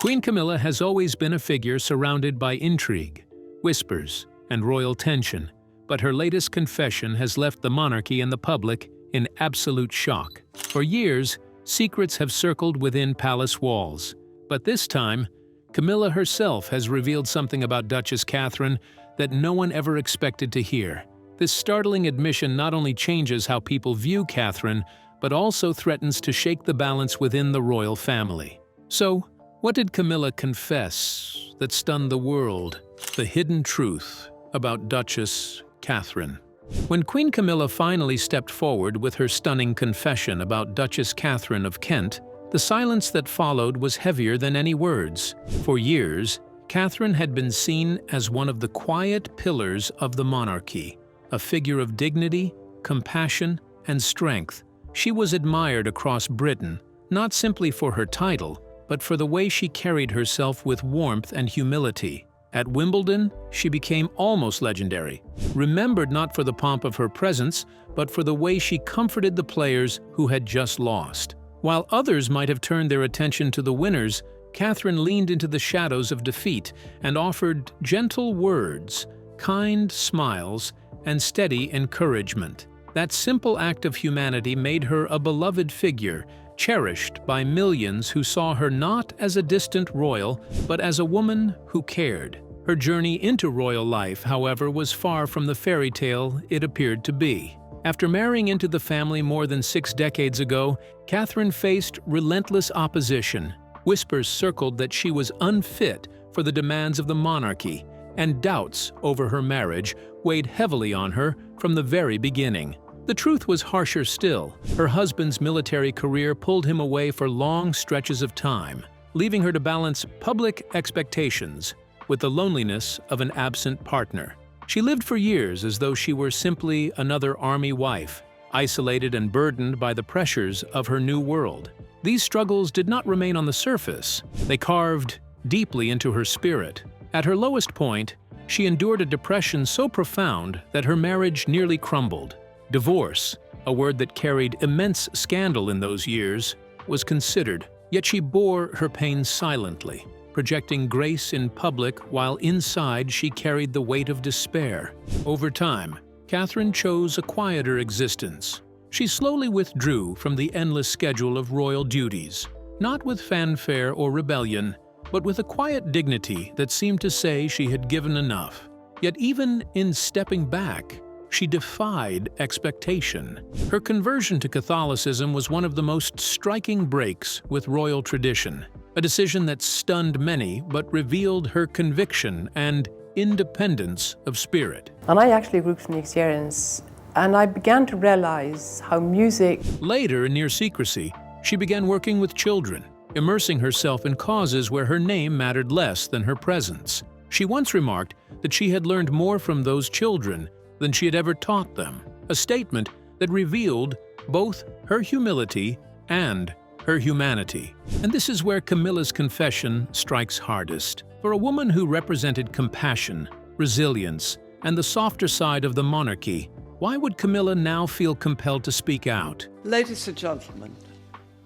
Queen Camilla has always been a figure surrounded by intrigue, whispers, and royal tension, but her latest confession has left the monarchy and the public in absolute shock. For years, secrets have circled within palace walls, but this time, Camilla herself has revealed something about Duchess Catherine that no one ever expected to hear. This startling admission not only changes how people view Catherine, but also threatens to shake the balance within the royal family. So, what did Camilla confess that stunned the world? The hidden truth about Duchess Catherine. When Queen Camilla finally stepped forward with her stunning confession about Duchess Catherine of Kent, the silence that followed was heavier than any words. For years, Catherine had been seen as one of the quiet pillars of the monarchy, a figure of dignity, compassion, and strength. She was admired across Britain, not simply for her title, but for the way she carried herself with warmth and humility. At Wimbledon, she became almost legendary, remembered not for the pomp of her presence, but for the way she comforted the players who had just lost. While others might have turned their attention to the winners, Catherine leaned into the shadows of defeat and offered gentle words, kind smiles, and steady encouragement. That simple act of humanity made her a beloved figure, cherished by millions who saw her not as a distant royal, but as a woman who cared. Her journey into royal life, however, was far from the fairy tale it appeared to be. After marrying into the family more than 6 decades ago, Catherine faced relentless opposition. Whispers circled that she was unfit for the demands of the monarchy, and doubts over her marriage weighed heavily on her from the very beginning. The truth was harsher still. Her husband's military career pulled him away for long stretches of time, leaving her to balance public expectations with the loneliness of an absent partner. She lived for years as though she were simply another army wife, isolated and burdened by the pressures of her new world. These struggles did not remain on the surface. They carved deeply into her spirit. At her lowest point, she endured a depression so profound that her marriage nearly crumbled. Divorce, a word that carried immense scandal in those years, was considered, yet she bore her pain silently, projecting grace in public while inside she carried the weight of despair. Over time, Catherine chose a quieter existence. She slowly withdrew from the endless schedule of royal duties, not with fanfare or rebellion, but with a quiet dignity that seemed to say she had given enough. Yet even in stepping back, she defied expectation. Her conversion to Catholicism was one of the most striking breaks with royal tradition, a decision that stunned many but revealed her conviction and independence of spirit. And I actually grew from the experience, and I began to realize how music... Later, in near secrecy, she began working with children, immersing herself in causes where her name mattered less than her presence. She once remarked that she had learned more from those children than she had ever taught them, a statement that revealed both her humility and her humanity. And this is where Camilla's confession strikes hardest. For a woman who represented compassion, resilience, and the softer side of the monarchy, why would Camilla now feel compelled to speak out? Ladies and gentlemen,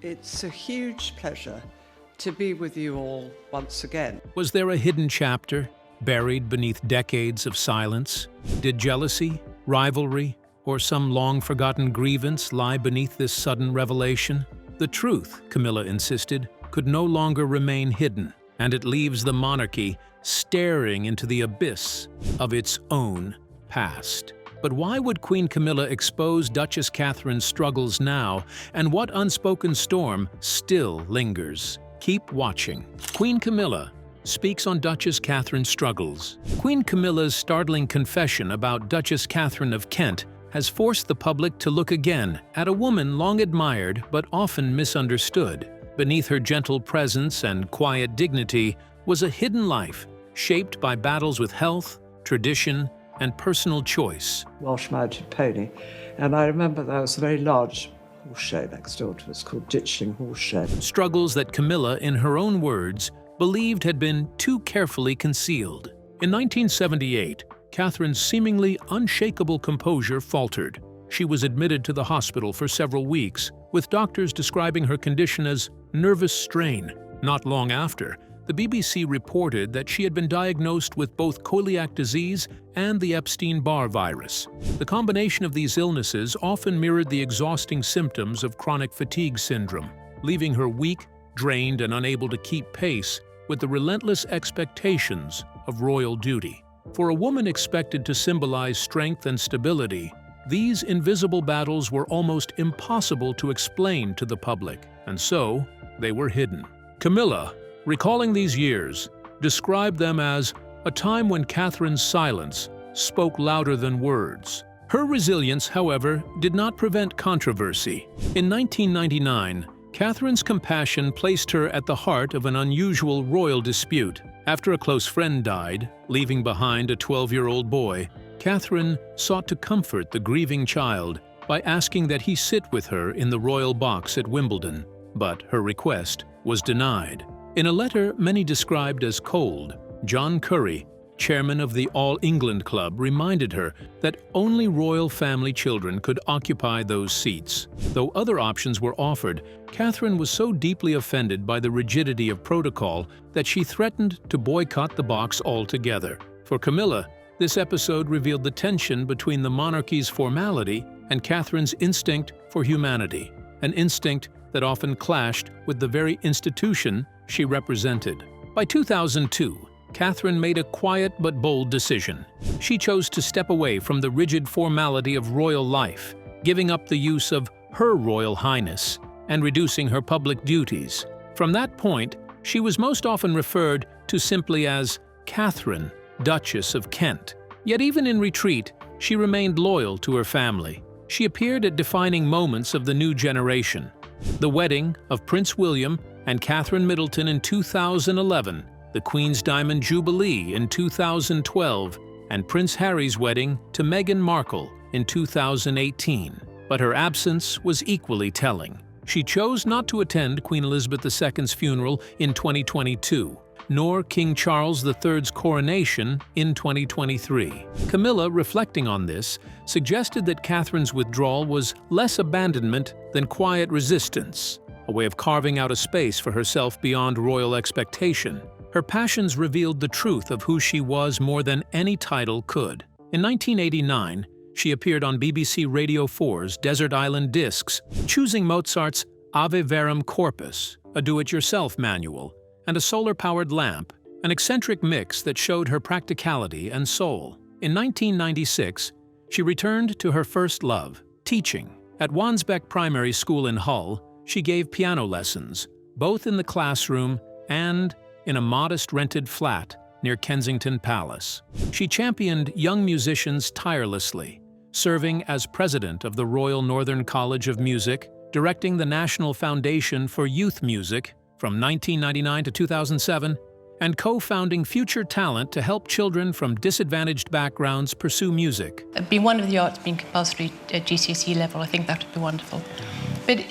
it's a huge pleasure to be with you all once again. Was there a hidden chapter buried beneath decades of silence? Did jealousy, rivalry, or some long-forgotten grievance lie beneath this sudden revelation? The truth, Camilla insisted, could no longer remain hidden, and it leaves the monarchy staring into the abyss of its own past. But why would Queen Camilla expose Duchess Catherine's struggles now, and what unspoken storm still lingers? Keep watching. Queen Camilla speaks on Duchess Catherine's struggles. Queen Camilla's startling confession about Duchess Catherine of Kent has forced the public to look again at a woman long admired but often misunderstood. Beneath her gentle presence and quiet dignity was a hidden life shaped by battles with health, tradition, and personal choice. Welsh mounted pony, and I remember there was a very large horse show next door to us called Ditchling Horse Show. Struggles that Camilla, in her own words, believed had been too carefully concealed. In 1978, Catherine's seemingly unshakable composure faltered. She was admitted to the hospital for several weeks, with doctors describing her condition as nervous strain. Not long after, the BBC reported that she had been diagnosed with both celiac disease and the Epstein-Barr virus. The combination of these illnesses often mirrored the exhausting symptoms of chronic fatigue syndrome, leaving her weak, drained, and unable to keep pace with the relentless expectations of royal duty. For a woman expected to symbolize strength and stability, these invisible battles were almost impossible to explain to the public, and so they were hidden. Camilla, recalling these years, described them as a time when Catherine's silence spoke louder than words. Her resilience, however, did not prevent controversy. In 1999, Catherine's compassion placed her at the heart of an unusual royal dispute. After a close friend died, leaving behind a 12-year-old boy, Catherine sought to comfort the grieving child by asking that he sit with her in the royal box at Wimbledon, but her request was denied. In a letter many described as cold, John Curry, chairman of the All England Club, reminded her that only royal family children could occupy those seats. Though other options were offered, Catherine was so deeply offended by the rigidity of protocol that she threatened to boycott the box altogether. For Camilla, this episode revealed the tension between the monarchy's formality and Catherine's instinct for humanity, an instinct that often clashed with the very institution she represented. By 2002, Catherine made a quiet but bold decision. She chose to step away from the rigid formality of royal life, giving up the use of Her Royal Highness and reducing her public duties. From that point, she was most often referred to simply as Catherine, Duchess of Kent. Yet even in retreat, she remained loyal to her family. She appeared at defining moments of the new generation: the wedding of Prince William and Catherine Middleton in 2011, the Queen's Diamond Jubilee in 2012, and Prince Harry's wedding to Meghan Markle in 2018. But her absence was equally telling. She chose not to attend Queen Elizabeth II's funeral in 2022, nor King Charles III's coronation in 2023. Camilla, reflecting on this, suggested that Catherine's withdrawal was less abandonment than quiet resistance, a way of carving out a space for herself beyond royal expectation. Her passions revealed the truth of who she was more than any title could. In 1989, she appeared on BBC Radio 4's Desert Island Discs, choosing Mozart's Ave Verum Corpus, a do-it-yourself manual, and a solar-powered lamp, an eccentric mix that showed her practicality and soul. In 1996, she returned to her first love, teaching. At Wansbeck Primary School in Hull, she gave piano lessons, both in the classroom and in a modest rented flat near Kensington Palace. She championed young musicians tirelessly, serving as president of the Royal Northern College of Music, directing the National Foundation for Youth Music from 1999 to 2007, and co-founding Future Talent to help children from disadvantaged backgrounds pursue music. Being one of the arts being compulsory at GCSE level, I think that would be wonderful. But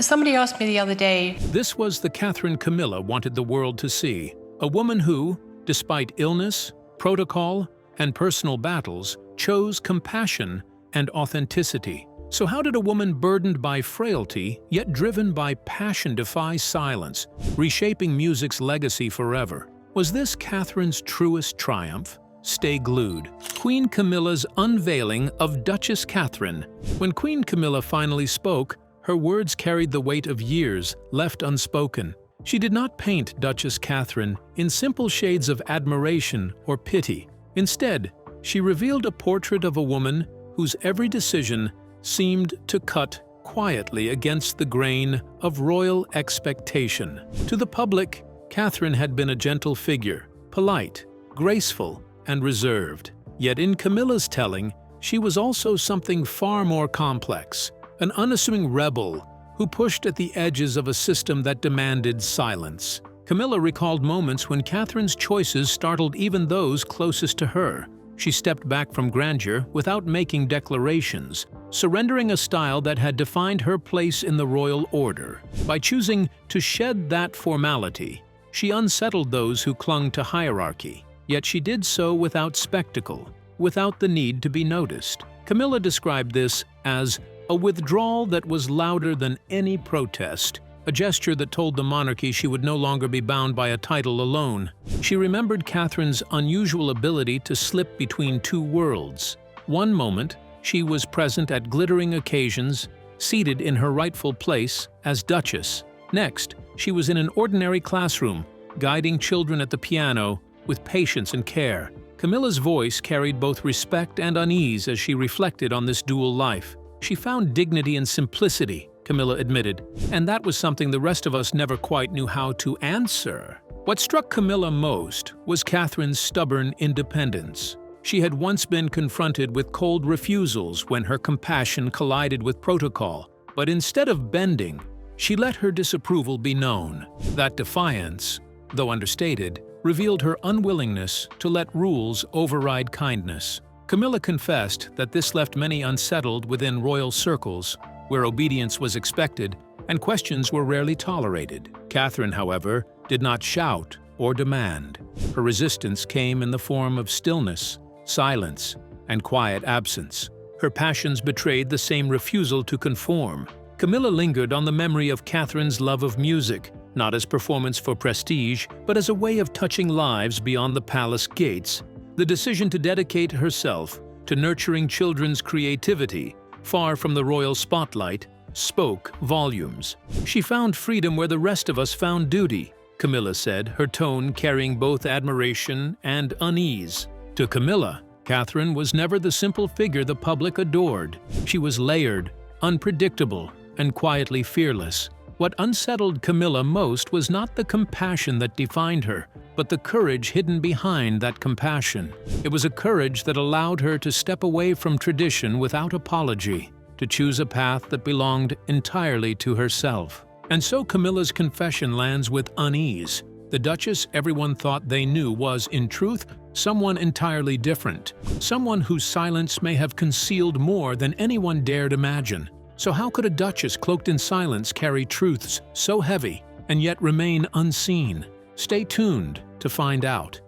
somebody asked me the other day... This was the Catherine Camilla wanted the world to see, a woman who, despite illness, protocol, and personal battles, chose compassion and authenticity. So how did a woman burdened by frailty, yet driven by passion defy silence, reshaping music's legacy forever? Was this Catherine's truest triumph? Stay glued. Queen Camilla's unveiling of Duchess Catherine. When Queen Camilla finally spoke, her words carried the weight of years left unspoken. She did not paint Duchess Catherine in simple shades of admiration or pity. Instead, she revealed a portrait of a woman whose every decision seemed to cut quietly against the grain of royal expectation. To the public, Catherine had been a gentle figure, polite, graceful, and reserved. Yet in Camilla's telling, she was also something far more complex, an unassuming rebel who pushed at the edges of a system that demanded silence. Camilla recalled moments when Catherine's choices startled even those closest to her. She stepped back from grandeur without making declarations, surrendering a style that had defined her place in the royal order. By choosing to shed that formality, she unsettled those who clung to hierarchy. Yet she did so without spectacle, without the need to be noticed. Camilla described this as a withdrawal that was louder than any protest, a gesture that told the monarchy she would no longer be bound by a title alone. She remembered Catherine's unusual ability to slip between two worlds. One moment, she was present at glittering occasions, seated in her rightful place as Duchess. Next, she was in an ordinary classroom, guiding children at the piano with patience and care. Camilla's voice carried both respect and unease as she reflected on this dual life. She found dignity in simplicity, Camilla admitted, and that was something the rest of us never quite knew how to answer. What struck Camilla most was Catherine's stubborn independence. She had once been confronted with cold refusals when her compassion collided with protocol, but instead of bending, she let her disapproval be known. That defiance, though understated, revealed her unwillingness to let rules override kindness. Camilla confessed that this left many unsettled within royal circles, where obedience was expected and questions were rarely tolerated. Catherine, however, did not shout or demand. Her resistance came in the form of stillness, silence, and quiet absence. Her passions betrayed the same refusal to conform. Camilla lingered on the memory of Catherine's love of music, not as performance for prestige, but as a way of touching lives beyond the palace gates. The decision to dedicate herself to nurturing children's creativity, far from the royal spotlight, spoke volumes. She found freedom where the rest of us found duty, Camilla said, her tone carrying both admiration and unease. To Camilla, Catherine was never the simple figure the public adored. She was layered, unpredictable, and quietly fearless. What unsettled Camilla most was not the compassion that defined her, but the courage hidden behind that compassion. It was a courage that allowed her to step away from tradition without apology, to choose a path that belonged entirely to herself. And so Camilla's confession lands with unease. The Duchess everyone thought they knew was, in truth, someone entirely different, someone whose silence may have concealed more than anyone dared imagine. So how could a Duchess cloaked in silence carry truths so heavy and yet remain unseen? Stay tuned to find out.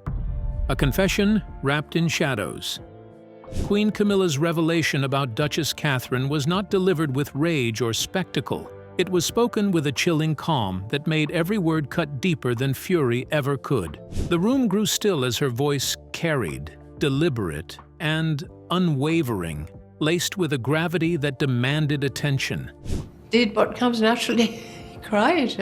A confession wrapped in shadows. Queen Camilla's revelation about Duchess Catherine was not delivered with rage or spectacle. It was spoken with a chilling calm that made every word cut deeper than fury ever could. The room grew still as her voice carried, deliberate and unwavering, laced with a gravity that demanded attention. Did what comes naturally. Cried.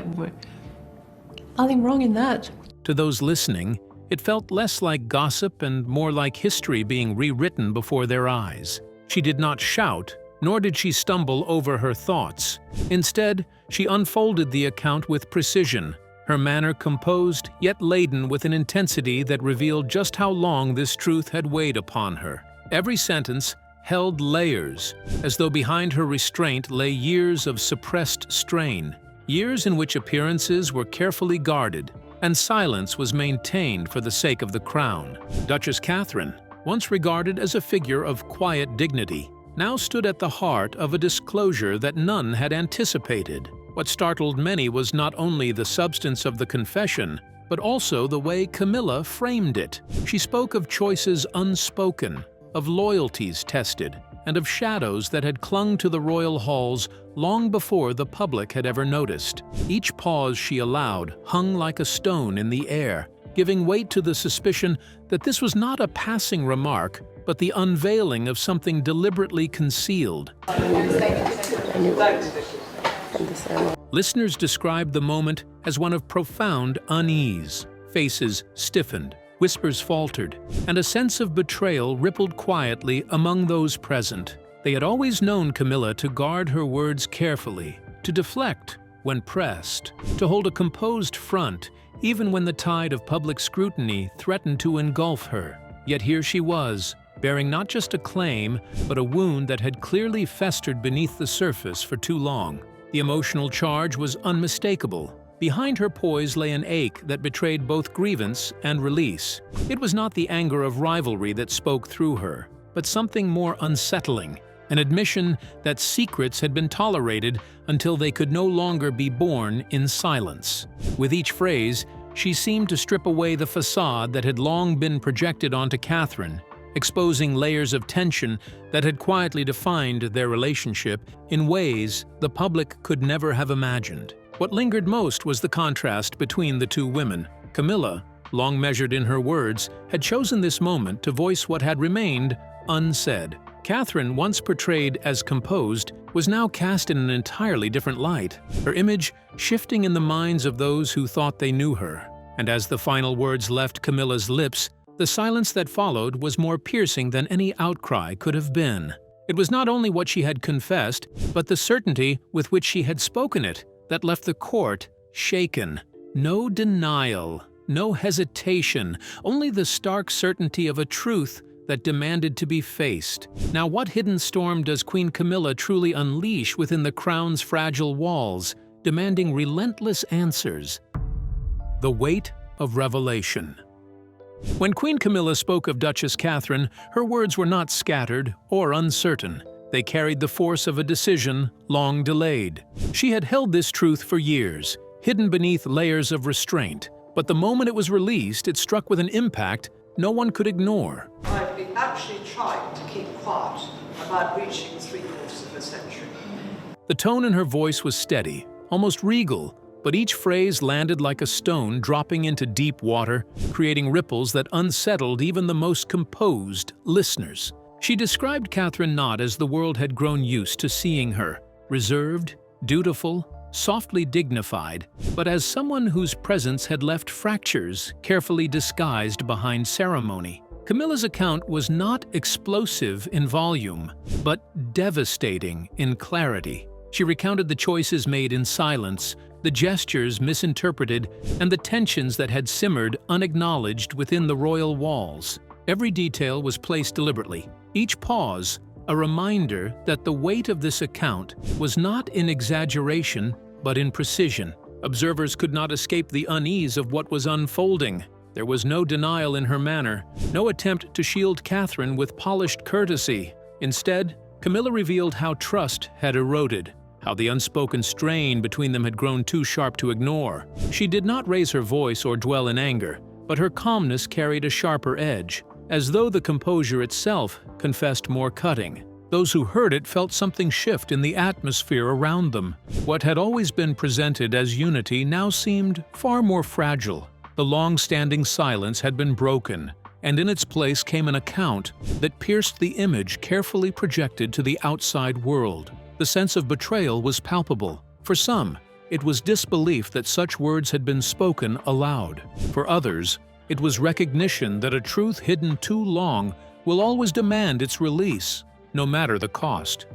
Nothing wrong in that. To those listening, it felt less like gossip and more like history being rewritten before their eyes. She did not shout, nor did she stumble over her thoughts. Instead, she unfolded the account with precision, her manner composed yet laden with an intensity that revealed just how long this truth had weighed upon her. Every sentence held layers, as though behind her restraint lay years of suppressed strain, years in which appearances were carefully guarded, and silence was maintained for the sake of the crown. Duchess Catherine, once regarded as a figure of quiet dignity, now stood at the heart of a disclosure that none had anticipated. What startled many was not only the substance of the confession, but also the way Camilla framed it. She spoke of choices unspoken, of loyalties tested, and of shadows that had clung to the royal halls long before the public had ever noticed. Each pause she allowed hung like a stone in the air, giving weight to the suspicion that this was not a passing remark, but the unveiling of something deliberately concealed. Listeners described the moment as one of profound unease. Faces stiffened, whispers faltered, and a sense of betrayal rippled quietly among those present. They had always known Camilla to guard her words carefully, to deflect when pressed, to hold a composed front even when the tide of public scrutiny threatened to engulf her. Yet here she was, bearing not just a claim, but a wound that had clearly festered beneath the surface for too long. The emotional charge was unmistakable. Behind her poise lay an ache that betrayed both grievance and release. It was not the anger of rivalry that spoke through her, but something more unsettling, an admission that secrets had been tolerated until they could no longer be borne in silence. With each phrase, she seemed to strip away the facade that had long been projected onto Catherine, exposing layers of tension that had quietly defined their relationship in ways the public could never have imagined. What lingered most was the contrast between the two women. Camilla, long measured in her words, had chosen this moment to voice what had remained unsaid. Catherine, once portrayed as composed, was now cast in an entirely different light, her image shifting in the minds of those who thought they knew her. And as the final words left Camilla's lips, the silence that followed was more piercing than any outcry could have been. It was not only what she had confessed, but the certainty with which she had spoken it that left the court shaken. No denial, no hesitation, only the stark certainty of a truth that demanded to be faced. Now, what hidden storm does Queen Camilla truly unleash within the crown's fragile walls, demanding relentless answers? The weight of revelation. When Queen Camilla spoke of Duchess Catherine, her words were not scattered or uncertain. They carried the force of a decision long delayed. She had held this truth for years, hidden beneath layers of restraint, but the moment it was released, it struck with an impact no one could ignore. I've been actually trying to keep quiet about reaching 3/4 of a century. The tone in her voice was steady, almost regal, but each phrase landed like a stone dropping into deep water, creating ripples that unsettled even the most composed listeners. She described Catherine not as the world had grown used to seeing her, reserved, dutiful, softly dignified, but as someone whose presence had left fractures carefully disguised behind ceremony. Camilla's account was not explosive in volume, but devastating in clarity. She recounted the choices made in silence, the gestures misinterpreted, and the tensions that had simmered unacknowledged within the royal walls. Every detail was placed deliberately, each pause a reminder that the weight of this account was not in exaggeration, but in precision. Observers could not escape the unease of what was unfolding. There was no denial in her manner, no attempt to shield Catherine with polished courtesy. Instead, Camilla revealed how trust had eroded, how the unspoken strain between them had grown too sharp to ignore. She did not raise her voice or dwell in anger, but her calmness carried a sharper edge, as though the composure itself confessed more cutting. Those who heard it felt something shift in the atmosphere around them. What had always been presented as unity now seemed far more fragile. The long-standing silence had been broken, and in its place came an account that pierced the image carefully projected to the outside world. The sense of betrayal was palpable. For some, it was disbelief that such words had been spoken aloud. For others, it was recognition that a truth hidden too long will always demand its release, no matter the cost.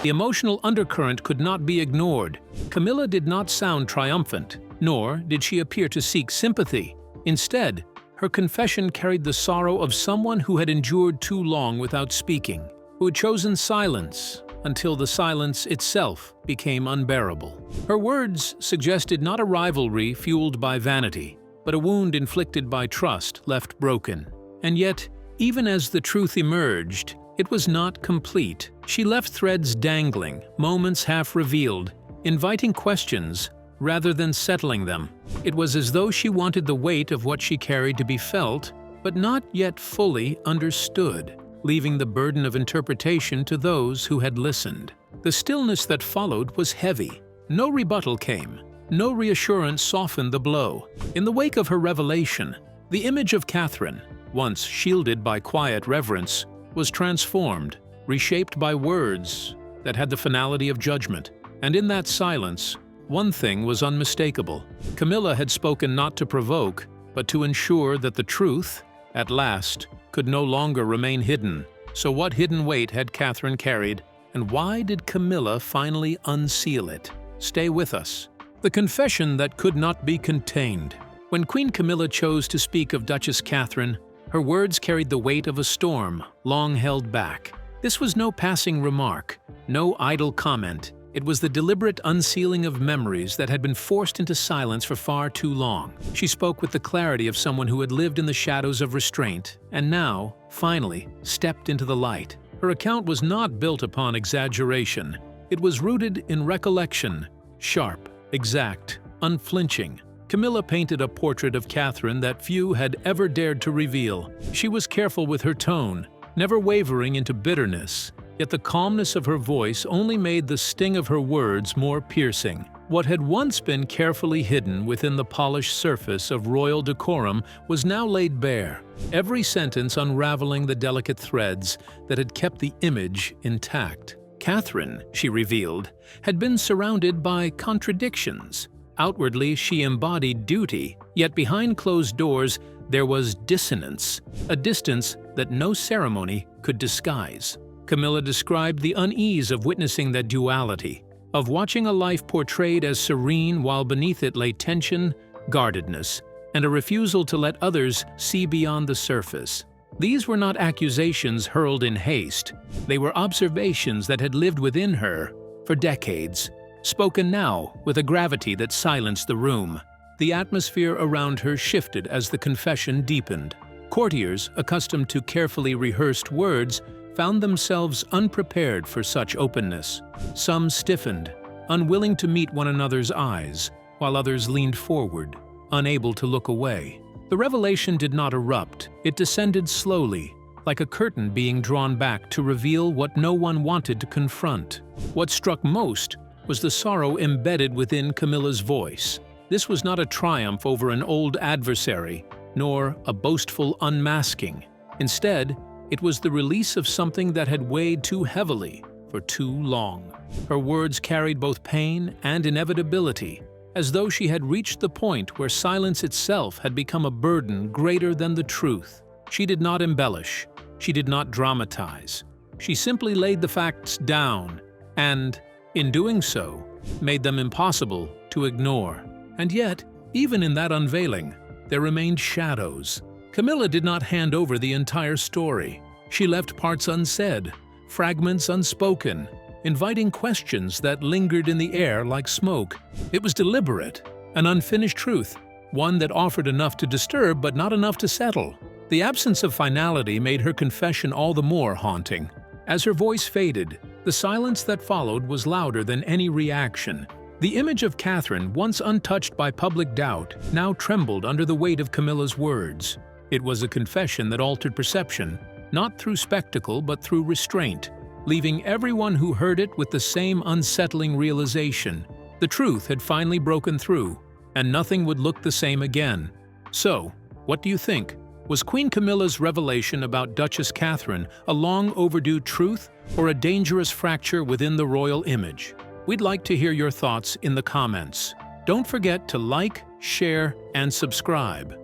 The emotional undercurrent could not be ignored. Camilla did not sound triumphant, nor did she appear to seek sympathy. Instead, her confession carried the sorrow of someone who had endured too long without speaking, who had chosen silence until the silence itself became unbearable. Her words suggested not a rivalry fueled by vanity, but a wound inflicted by trust left broken. And yet, even as the truth emerged, it was not complete. She left threads dangling, moments half revealed, inviting questions rather than settling them. It was as though she wanted the weight of what she carried to be felt, but not yet fully understood, leaving the burden of interpretation to those who had listened. The stillness that followed was heavy. No rebuttal came. No reassurance softened the blow. In the wake of her revelation, the image of Catherine, once shielded by quiet reverence, was transformed, reshaped by words that had the finality of judgment. And in that silence, one thing was unmistakable. Camilla had spoken not to provoke, but to ensure that the truth, at last, could no longer remain hidden. So what hidden weight had Catherine carried, and why did Camilla finally unseal it? Stay with us. The confession that could not be contained. When Queen Camilla chose to speak of Duchess Catherine, her words carried the weight of a storm, long held back. This was no passing remark, no idle comment. It was the deliberate unsealing of memories that had been forced into silence for far too long. She spoke with the clarity of someone who had lived in the shadows of restraint, and now, finally, stepped into the light. Her account was not built upon exaggeration. It was rooted in recollection, sharp, exact, unflinching. Camilla painted a portrait of Catherine that few had ever dared to reveal. She was careful with her tone, never wavering into bitterness, Yet the calmness of her voice only made the sting of her words more piercing. What had once been carefully hidden within the polished surface of royal decorum was now laid bare, every sentence unraveling the delicate threads that had kept the image intact. Catherine, she revealed, had been surrounded by contradictions. Outwardly, she embodied duty, yet behind closed doors there was dissonance, a distance that no ceremony could disguise. Camilla described the unease of witnessing that duality, of watching a life portrayed as serene while beneath it lay tension, guardedness, and a refusal to let others see beyond the surface. These were not accusations hurled in haste. They were observations that had lived within her for decades, spoken now with a gravity that silenced the room. The atmosphere around her shifted as the confession deepened. Courtiers, accustomed to carefully rehearsed words, found themselves unprepared for such openness. Some stiffened, unwilling to meet one another's eyes, while others leaned forward, unable to look away. The revelation did not erupt. It descended slowly, like a curtain being drawn back to reveal what no one wanted to confront. What struck most was the sorrow embedded within Camilla's voice. This was not a triumph over an old adversary, nor a boastful unmasking. Instead, it was the release of something that had weighed too heavily for too long. Her words carried both pain and inevitability, as though she had reached the point where silence itself had become a burden greater than the truth. She did not embellish. She did not dramatize. She simply laid the facts down and, in doing so, made them impossible to ignore. And yet, even in that unveiling, there remained shadows. Camilla did not hand over the entire story. She left parts unsaid, fragments unspoken, inviting questions that lingered in the air like smoke. It was deliberate, an unfinished truth, one that offered enough to disturb but not enough to settle. The absence of finality made her confession all the more haunting. As her voice faded, the silence that followed was louder than any reaction. The image of Catherine, once untouched by public doubt, now trembled under the weight of Camilla's words. It was a confession that altered perception, not through spectacle but through restraint, leaving everyone who heard it with the same unsettling realization. The truth had finally broken through, and nothing would look the same again. So, what do you think? Was Queen Camilla's revelation about Duchess Catherine a long overdue truth or a dangerous fracture within the royal image? We'd like to hear your thoughts in the comments. Don't forget to like, share, and subscribe.